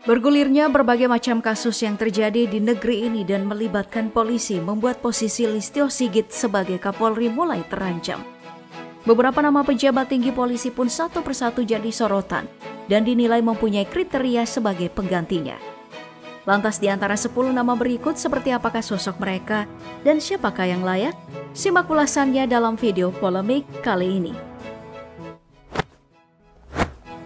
Bergulirnya berbagai macam kasus yang terjadi di negeri ini dan melibatkan polisi membuat posisi Listio Sigit sebagai Kapolri mulai terancam. Beberapa nama pejabat tinggi polisi pun satu persatu jadi sorotan dan dinilai mempunyai kriteria sebagai penggantinya. Lantas di antara 10 nama berikut seperti apakah sosok mereka dan siapakah yang layak? Simak ulasannya dalam video polemik kali ini.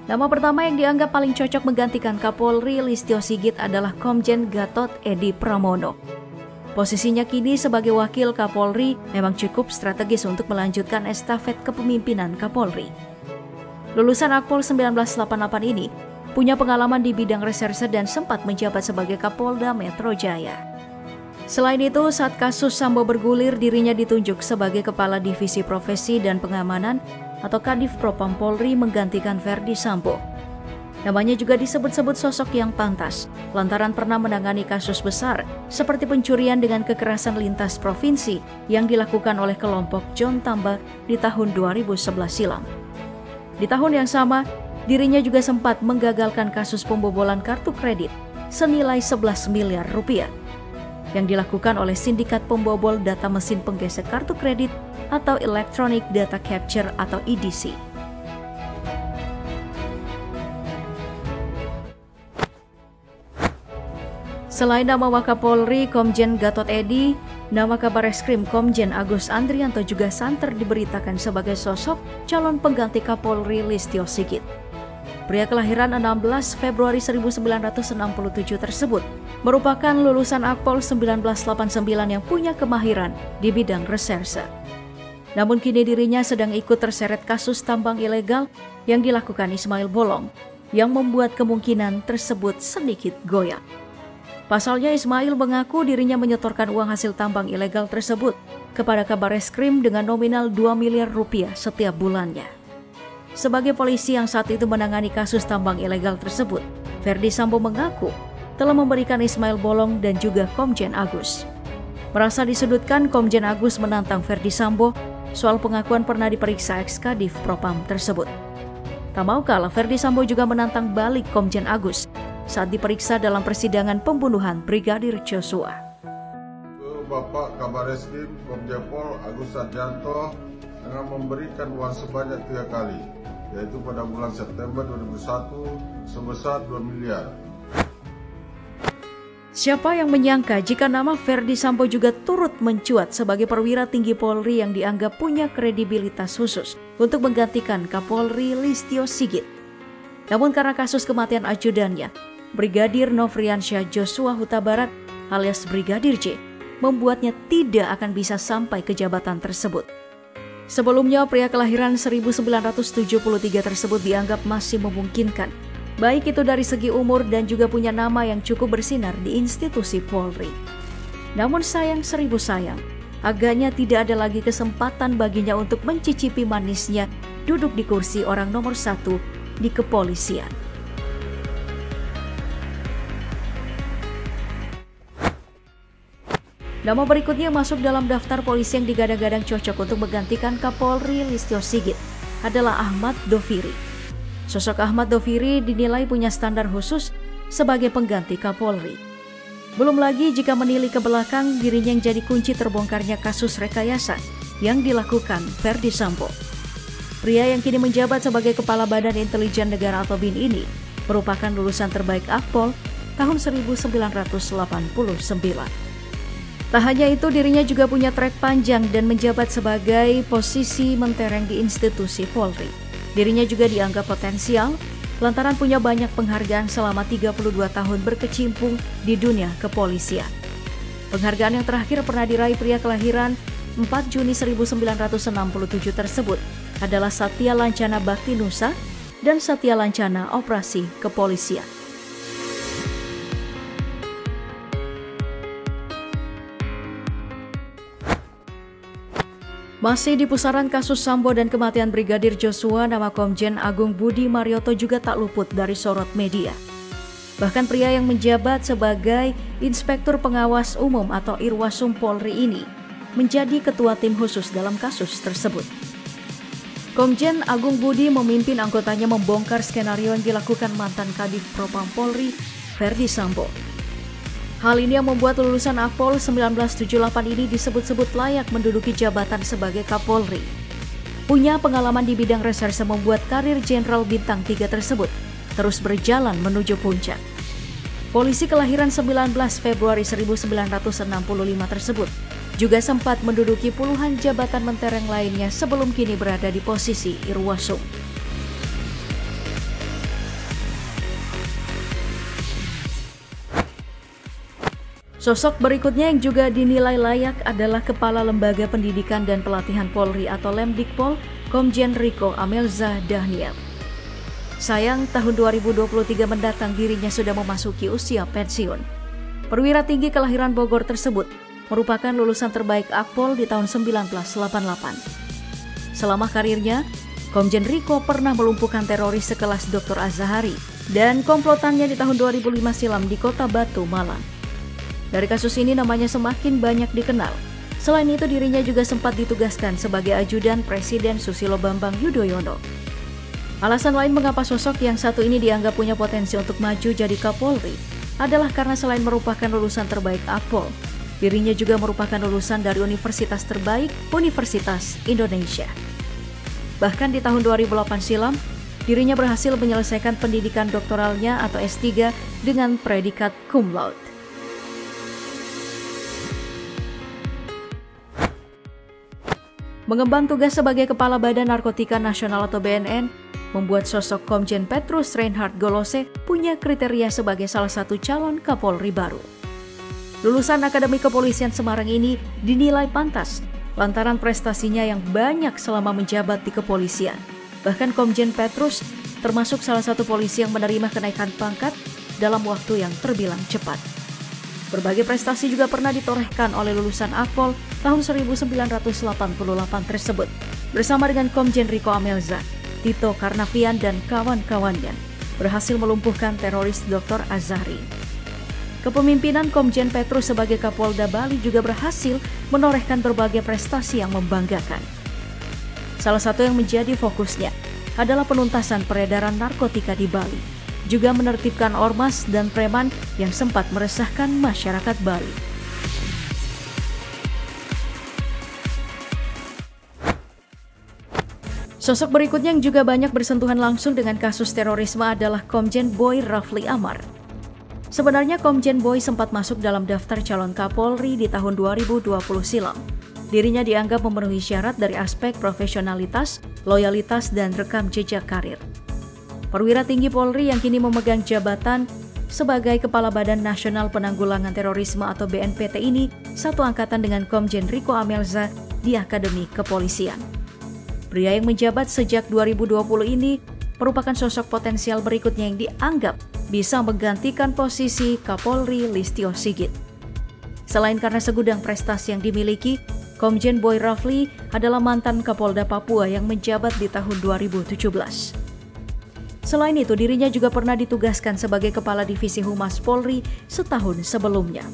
Nama pertama yang dianggap paling cocok menggantikan Kapolri Listio Sigit adalah Komjen Gatot Edi Pramono. Posisinya kini sebagai wakil Kapolri memang cukup strategis untuk melanjutkan estafet kepemimpinan Kapolri. Lulusan Akpol 1988 ini punya pengalaman di bidang reserse dan sempat menjabat sebagai Kapolda Metro Jaya. Selain itu, saat kasus Sambo bergulir, dirinya ditunjuk sebagai Kepala Divisi Profesi dan Pengamanan atau Kadif Propam Polri menggantikan Verdi Sambo. Namanya juga disebut-sebut sosok yang pantas, lantaran pernah menangani kasus besar seperti pencurian dengan kekerasan lintas provinsi yang dilakukan oleh kelompok John Tambak di tahun 2011 silam. Di tahun yang sama, dirinya juga sempat menggagalkan kasus pembobolan kartu kredit senilai 11 miliar rupiah yang dilakukan oleh sindikat pembobol data mesin penggesek kartu kredit atau Electronic Data Capture atau EDC. Selain nama Wakapolri Komjen Gatot Edi, nama Kabareskrim Komjen Agus Andrianto juga santer diberitakan sebagai sosok calon pengganti Kapolri Listio Sigit. Pria kelahiran 16 Februari 1967 tersebut merupakan lulusan Akpol 1989 yang punya kemahiran di bidang reserse. Namun kini dirinya sedang ikut terseret kasus tambang ilegal yang dilakukan Ismail Bolong yang membuat kemungkinan tersebut sedikit goyah. Pasalnya Ismail mengaku dirinya menyetorkan uang hasil tambang ilegal tersebut kepada Kabareskrim dengan nominal 2 miliar rupiah setiap bulannya. Sebagai polisi yang saat itu menangani kasus tambang ilegal tersebut, Verdi Sambo mengaku telah memberikan Ismail Bolong dan juga Komjen Agus. Merasa disudutkan, Komjen Agus menantang Verdi Sambo soal pengakuan pernah diperiksa ex-Kadif Propam tersebut. Tak mau kalah, Verdi Sambo juga menantang balik Komjen Agus saat diperiksa dalam persidangan pembunuhan Brigadir Joshua. Bapak Kabareskrim Komjen Pol Agus Andrianto dengan memberikan uang sebanyak 3 kali, yaitu pada bulan September 2001 sebesar 2 miliar. Siapa yang menyangka jika nama Verdi Sambo juga turut mencuat sebagai perwira tinggi Polri yang dianggap punya kredibilitas khusus untuk menggantikan Kapolri Listio Sigit. Namun karena kasus kematian ajudannya, Brigadir Nofriansyah Joshua Huta Barat alias Brigadir J, membuatnya tidak akan bisa sampai ke jabatan tersebut. Sebelumnya, pria kelahiran 1973 tersebut dianggap masih memungkinkan, baik itu dari segi umur dan juga punya nama yang cukup bersinar di institusi Polri. Namun sayang seribu sayang, agaknya tidak ada lagi kesempatan baginya untuk mencicipi manisnya duduk di kursi orang nomor 1 di kepolisian. Nama berikutnya masuk dalam daftar polisi yang digadang-gadang cocok untuk menggantikan Kapolri Listio Sigit adalah Ahmad Doviri. Sosok Ahmad Doviri dinilai punya standar khusus sebagai pengganti Kapolri. Belum lagi jika menilik ke belakang, dirinya yang jadi kunci terbongkarnya kasus rekayasa yang dilakukan Verdi Sambo. Pria yang kini menjabat sebagai Kepala Badan Intelijen Negara atau BIN ini merupakan lulusan terbaik Akpol tahun 1989. Tak hanya itu, dirinya juga punya trek panjang dan menjabat sebagai posisi mentereng di institusi Polri. Dirinya juga dianggap potensial lantaran punya banyak penghargaan selama 32 tahun berkecimpung di dunia kepolisian. Penghargaan yang terakhir pernah diraih pria kelahiran 4 Juni 1967 tersebut adalah Satya Lancana Bakti Nusa dan Satya Lancana Operasi Kepolisian. Masih di pusaran kasus Sambo dan kematian Brigadir Joshua, nama Komjen Agung Budi Marioto juga tak luput dari sorot media. Bahkan pria yang menjabat sebagai Inspektur Pengawas Umum atau Irwasum Polri ini menjadi ketua tim khusus dalam kasus tersebut. Komjen Agung Budi memimpin anggotanya membongkar skenario yang dilakukan mantan Kadif Propam Polri Verdi Sambo. Hal ini yang membuat lulusan Akpol 1978 ini disebut-sebut layak menduduki jabatan sebagai Kapolri. Punya pengalaman di bidang reserse membuat karir Jenderal Bintang 3 tersebut terus berjalan menuju puncak. Polisi kelahiran 19 Februari 1965 tersebut juga sempat menduduki puluhan jabatan mentereng lainnya sebelum kini berada di posisi Irwasum. Sosok berikutnya yang juga dinilai layak adalah Kepala Lembaga Pendidikan dan Pelatihan Polri atau Lemdikpol, Komjen Riko Amelza Daniel. Sayang, tahun 2023 mendatang dirinya sudah memasuki usia pensiun. Perwira tinggi kelahiran Bogor tersebut merupakan lulusan terbaik Akpol di tahun 1988. Selama karirnya, Komjen Riko pernah melumpuhkan teroris sekelas Dr. Azahari dan komplotannya di tahun 2005 silam di Kota Batu, Malang. Dari kasus ini namanya semakin banyak dikenal. Selain itu dirinya juga sempat ditugaskan sebagai ajudan Presiden Susilo Bambang Yudhoyono. Alasan lain mengapa sosok yang satu ini dianggap punya potensi untuk maju jadi Kapolri adalah karena selain merupakan lulusan terbaik Akpol, dirinya juga merupakan lulusan dari universitas terbaik Universitas Indonesia. Bahkan di tahun 2008 silam, dirinya berhasil menyelesaikan pendidikan doktoralnya atau S3 dengan predikat cum laude. Mengemban tugas sebagai Kepala Badan Narkotika Nasional atau BNN, membuat sosok Komjen Petrus Reinhard Golose punya kriteria sebagai salah satu calon Kapolri baru. Lulusan Akademi Kepolisian Semarang ini dinilai pantas lantaran prestasinya yang banyak selama menjabat di kepolisian. Bahkan Komjen Petrus termasuk salah satu polisi yang menerima kenaikan pangkat dalam waktu yang terbilang cepat. Berbagai prestasi juga pernah ditorehkan oleh lulusan Akpol tahun 1988 tersebut bersama dengan Komjen Riko Amelza, Tito Karnavian dan kawan-kawannya berhasil melumpuhkan teroris Dr. Azahari. Kepemimpinan Komjen Petrus sebagai Kapolda Bali juga berhasil menorehkan berbagai prestasi yang membanggakan. Salah satu yang menjadi fokusnya adalah penuntasan peredaran narkotika di Bali, juga menertibkan ormas dan preman yang sempat meresahkan masyarakat Bali. Sosok berikutnya yang juga banyak bersentuhan langsung dengan kasus terorisme adalah Komjen Boy Rafli Amar. Sebenarnya Komjen Boy sempat masuk dalam daftar calon Kapolri di tahun 2020 silam. Dirinya dianggap memenuhi syarat dari aspek profesionalitas, loyalitas, dan rekam jejak karir. Perwira tinggi Polri yang kini memegang jabatan sebagai Kepala Badan Nasional Penanggulangan Terorisme atau BNPT ini satu angkatan dengan Komjen Riko Amelza di Akademi Kepolisian. Pria yang menjabat sejak 2020 ini merupakan sosok potensial berikutnya yang dianggap bisa menggantikan posisi Kapolri Listio Sigit. Selain karena segudang prestasi yang dimiliki, Komjen Boy Rafli adalah mantan Kapolda Papua yang menjabat di tahun 2017. Selain itu, dirinya juga pernah ditugaskan sebagai Kepala Divisi Humas Polri setahun sebelumnya.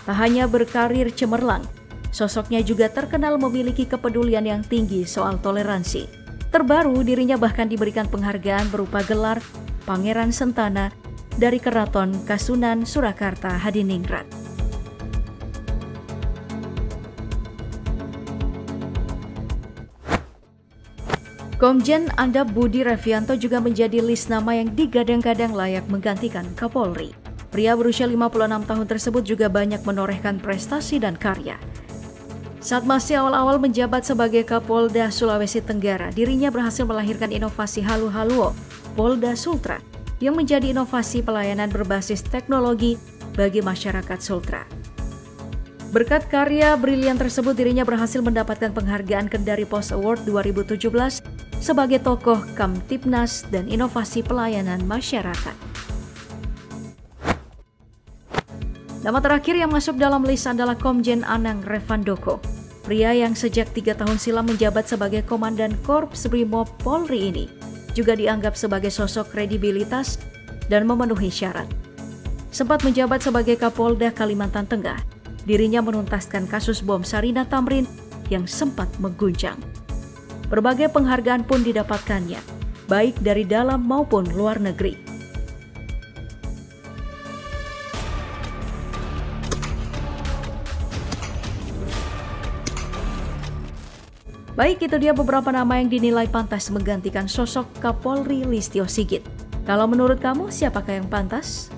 Tak hanya berkarir cemerlang, sosoknya juga terkenal memiliki kepedulian yang tinggi soal toleransi. Terbaru, dirinya bahkan diberikan penghargaan berupa gelar Pangeran Sentana dari Keraton Kasunan Surakarta Hadiningrat. Komjen Andap Budi Revianto juga menjadi list nama yang digadang-gadang layak menggantikan Kapolri. Pria berusia 56 tahun tersebut juga banyak menorehkan prestasi dan karya. Saat masih awal-awal menjabat sebagai Kapolda Sulawesi Tenggara, dirinya berhasil melahirkan inovasi Halu Haluo, Polda Sultra, yang menjadi inovasi pelayanan berbasis teknologi bagi masyarakat Sultra. Berkat karya brilian tersebut, dirinya berhasil mendapatkan penghargaan Kendari Post Award 2017 sebagai tokoh Kamtibnas dan inovasi pelayanan masyarakat. Nama terakhir yang masuk dalam list adalah Komjen Anang Revandoko, pria yang sejak 3 tahun silam menjabat sebagai Komandan Korps Brimob Polri ini, juga dianggap sebagai sosok kredibilitas dan memenuhi syarat. Sempat menjabat sebagai Kapolda Kalimantan Tengah, dirinya menuntaskan kasus bom Sarina Tamrin yang sempat mengguncang. Berbagai penghargaan pun didapatkannya, baik dari dalam maupun luar negeri. Baik, itu dia beberapa nama yang dinilai pantas menggantikan sosok Kapolri Listio Sigit. Kalau menurut kamu, siapakah yang pantas?